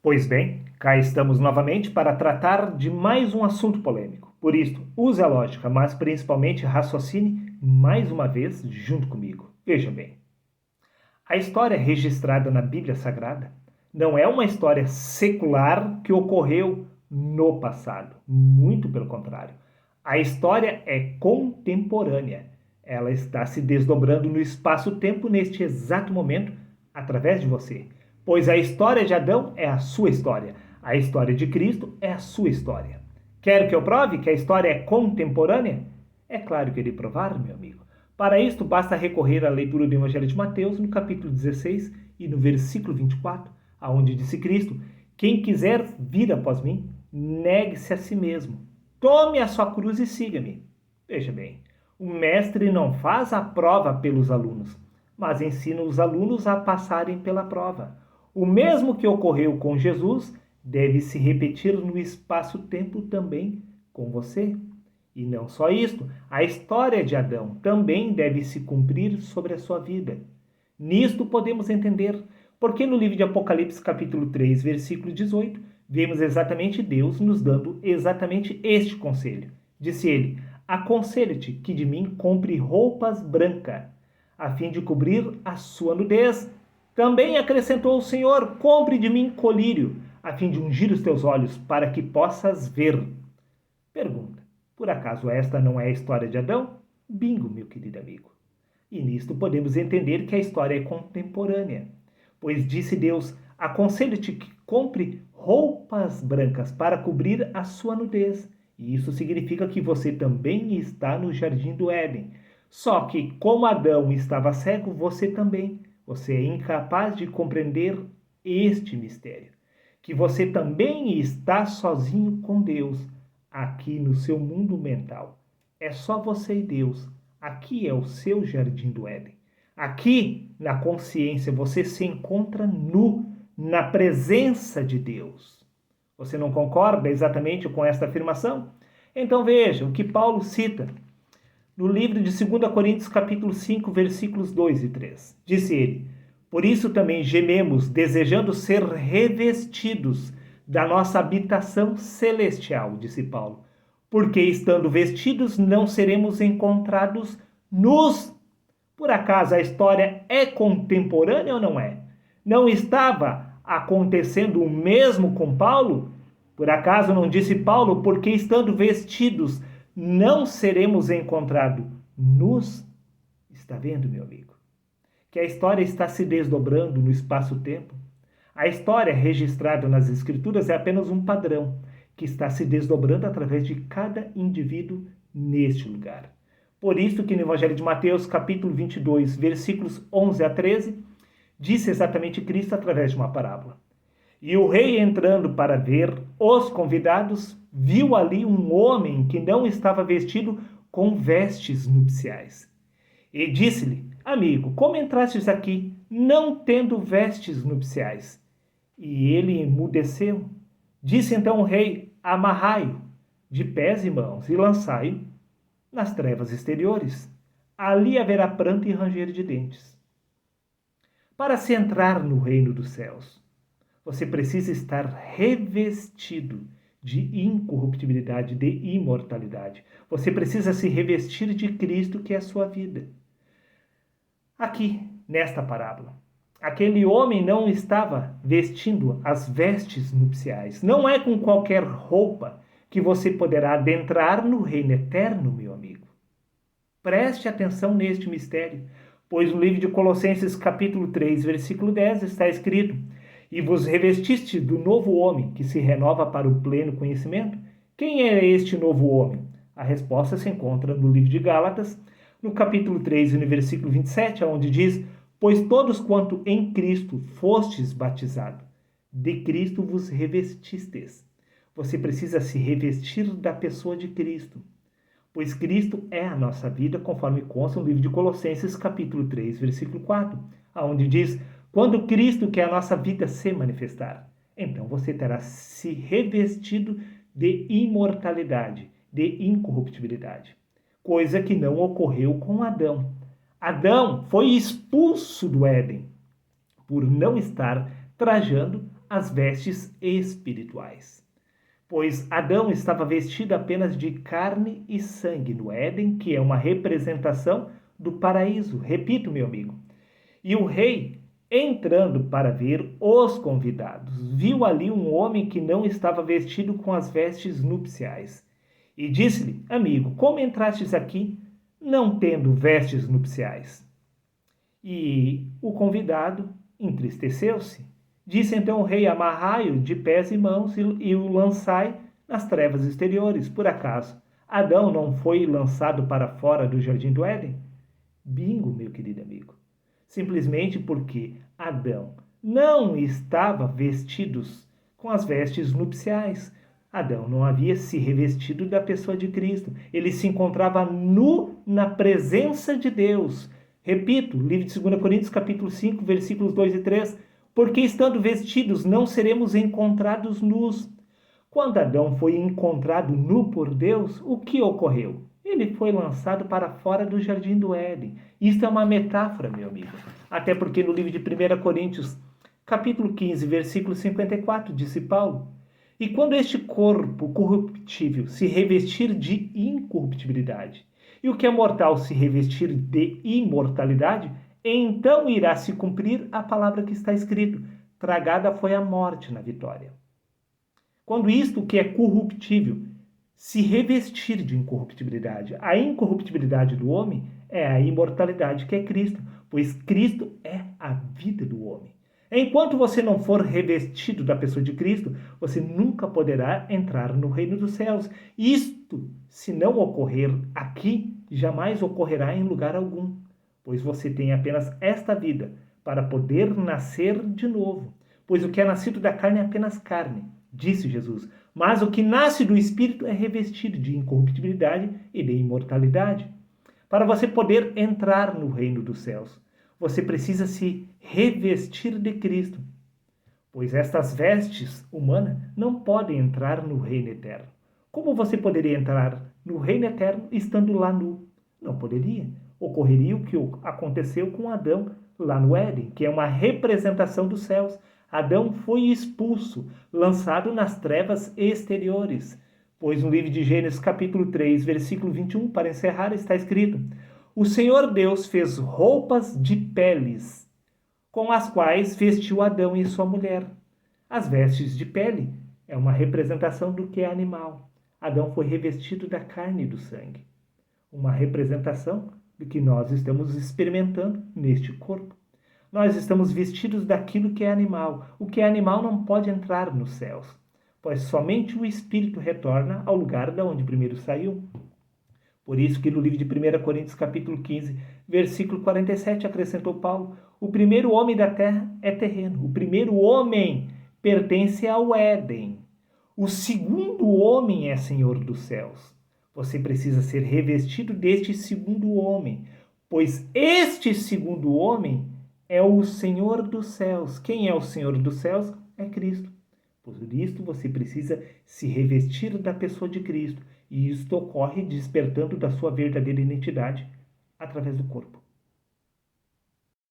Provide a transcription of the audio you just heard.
Pois bem, cá estamos novamente para tratar de mais um assunto polêmico. Por isso, use a lógica, mas principalmente raciocine mais uma vez junto comigo. Veja bem, a história registrada na Bíblia Sagrada não é uma história secular que ocorreu no passado. Muito pelo contrário. A história é contemporânea. Ela está se desdobrando no espaço-tempo neste exato momento através de você. Pois a história de Adão é a sua história. A história de Cristo é a sua história. Quer que eu prove que a história é contemporânea? É claro que irei provar, meu amigo. Para isto, basta recorrer à leitura do Evangelho de Mateus, no capítulo 16 e no versículo 24, aonde disse Cristo: Quem quiser vir após mim, negue-se a si mesmo. Tome a sua cruz e siga-me. Veja bem, o mestre não faz a prova pelos alunos, mas ensina os alunos a passarem pela prova. O mesmo que ocorreu com Jesus deve se repetir no espaço-tempo também com você. E não só isto, a história de Adão também deve se cumprir sobre a sua vida. Nisto podemos entender porque no livro de Apocalipse, capítulo 3, versículo 18, vemos exatamente Deus nos dando exatamente este conselho. Disse ele: Aconselho-te que de mim compre roupas brancas, a fim de cobrir a sua nudez. Também acrescentou o Senhor: Compre de mim colírio, a fim de ungir os teus olhos, para que possas ver. Pergunta: por acaso esta não é a história de Adão? Bingo, meu querido amigo. E nisto podemos entender que a história é contemporânea. Pois disse Deus: Aconselho-te que compre roupas brancas para cobrir a sua nudez. E isso significa que você também está no jardim do Éden. Só que, como Adão estava cego, você também. Você é incapaz de compreender este mistério. Que você também está sozinho com Deus, aqui no seu mundo mental. É só você e Deus. Aqui é o seu jardim do Éden. Aqui, na consciência, você se encontra nu, na presença de Deus. Você não concorda exatamente com esta afirmação? Então veja o que Paulo cita no livro de 2 Coríntios, capítulo 5, versículos 2 e 3. Disse ele: Por isso também gememos, desejando ser revestidos da nossa habitação celestial, disse Paulo. Porque estando vestidos não seremos encontrados nus. Por acaso a história é contemporânea ou não é? Não estava acontecendo o mesmo com Paulo? Por acaso não disse Paulo: porque estando vestidos não seremos encontrados nus? Está vendo, meu amigo? Que a história está se desdobrando no espaço-tempo. A história registrada nas Escrituras é apenas um padrão que está se desdobrando através de cada indivíduo neste lugar. Por isso que no Evangelho de Mateus, capítulo 22, versículos 11 a 13, disse exatamente Cristo através de uma parábola. E o rei, entrando para ver os convidados, viu ali um homem que não estava vestido com vestes nupciais. E disse-lhe: Amigo, como entrastes aqui, não tendo vestes nupciais? E ele emudeceu. Disse então o rei: Amarrai-o de pés e mãos e lançai-o nas trevas exteriores. Ali haverá pranto e ranger de dentes. Para se entrar no reino dos céus, você precisa estar revestido de incorruptibilidade, de imortalidade. Você precisa se revestir de Cristo, que é a sua vida. Aqui, nesta parábola, aquele homem não estava vestindo as vestes nupciais. Não é com qualquer roupa que você poderá adentrar no reino eterno, meu amigo. Preste atenção neste mistério, pois no livro de Colossenses, capítulo 3, versículo 10, está escrito: E vos revestiste do novo homem, que se renova para o pleno conhecimento. Quem é este novo homem? A resposta se encontra no livro de Gálatas, no capítulo 3 e no versículo 27, onde diz: Pois todos quanto em Cristo fostes batizados, de Cristo vos revestistes. Você precisa se revestir da pessoa de Cristo, pois Cristo é a nossa vida, conforme consta no livro de Colossenses, capítulo 3, versículo 4, onde diz: Quando Cristo, que é a nossa vida, se manifestar, então você terá se revestido de imortalidade, de incorruptibilidade, coisa que não ocorreu com Adão. Adão foi expulso do Éden por não estar trajando as vestes espirituais. Pois Adão estava vestido apenas de carne e sangue no Éden, que é uma representação do paraíso. Repito, meu amigo. E o rei, entrando para ver os convidados, viu ali um homem que não estava vestido com as vestes nupciais. E disse-lhe: Amigo, como entrastes aqui, não tendo vestes nupciais? E o convidado entristeceu-se. Disse então o rei: Amarrai-o de pés e mãos e o lançai nas trevas exteriores. Por acaso, Adão não foi lançado para fora do jardim do Éden? Bingo, meu querido amigo. Simplesmente porque Adão não estava vestidos com as vestes nupciais. Adão não havia se revestido da pessoa de Cristo. Ele se encontrava nu na presença de Deus. Repito, livro de 2 Coríntios, capítulo 5, versículos 2 e 3. Porque estando vestidos não seremos encontrados nus. Quando Adão foi encontrado nu por Deus, o que ocorreu? Ele foi lançado para fora do jardim do Éden. Isto é uma metáfora, meu amigo. Até porque no livro de 1 Coríntios, capítulo 15, versículo 54, disse Paulo: E quando este corpo corruptível se revestir de incorruptibilidade, e o que é mortal se revestir de imortalidade, então irá se cumprir a palavra que está escrito: tragada foi a morte na vitória. Quando isto que é corruptível se revestir de incorruptibilidade, a incorruptibilidade do homem é a imortalidade que é Cristo, pois Cristo é a vida do homem. Enquanto você não for revestido da pessoa de Cristo, você nunca poderá entrar no reino dos céus. Isto, se não ocorrer aqui, jamais ocorrerá em lugar algum, pois você tem apenas esta vida para poder nascer de novo. Pois o que é nascido da carne é apenas carne, disse Jesus. Mas o que nasce do Espírito é revestido de incorruptibilidade e de imortalidade. Para você poder entrar no reino dos céus, você precisa se revestir de Cristo, pois estas vestes humanas não podem entrar no reino eterno. Como você poderia entrar no reino eterno estando lá nu? Não poderia. Ocorreria o que aconteceu com Adão lá no Éden, que é uma representação dos céus. Adão foi expulso, lançado nas trevas exteriores. Pois no livro de Gênesis capítulo 3, versículo 21, para encerrar, está escrito: O Senhor Deus fez roupas de peles, com as quais vestiu Adão e sua mulher. As vestes de pele é uma representação do que é animal. Adão foi revestido da carne e do sangue. Uma representação do que nós estamos experimentando neste corpo. Nós estamos vestidos daquilo que é animal. O que é animal não pode entrar nos céus, pois somente o Espírito retorna ao lugar de onde primeiro saiu. Por isso que no livro de 1 Coríntios capítulo 15, versículo 47, acrescentou Paulo: o primeiro homem da terra é terreno. O primeiro homem pertence ao Éden. O segundo homem é Senhor dos céus. Você precisa ser revestido deste segundo homem, pois este segundo homem é o Senhor dos céus. Quem é o Senhor dos céus? É Cristo. Por isso você precisa se revestir da pessoa de Cristo. E isto ocorre despertando da sua verdadeira identidade através do corpo.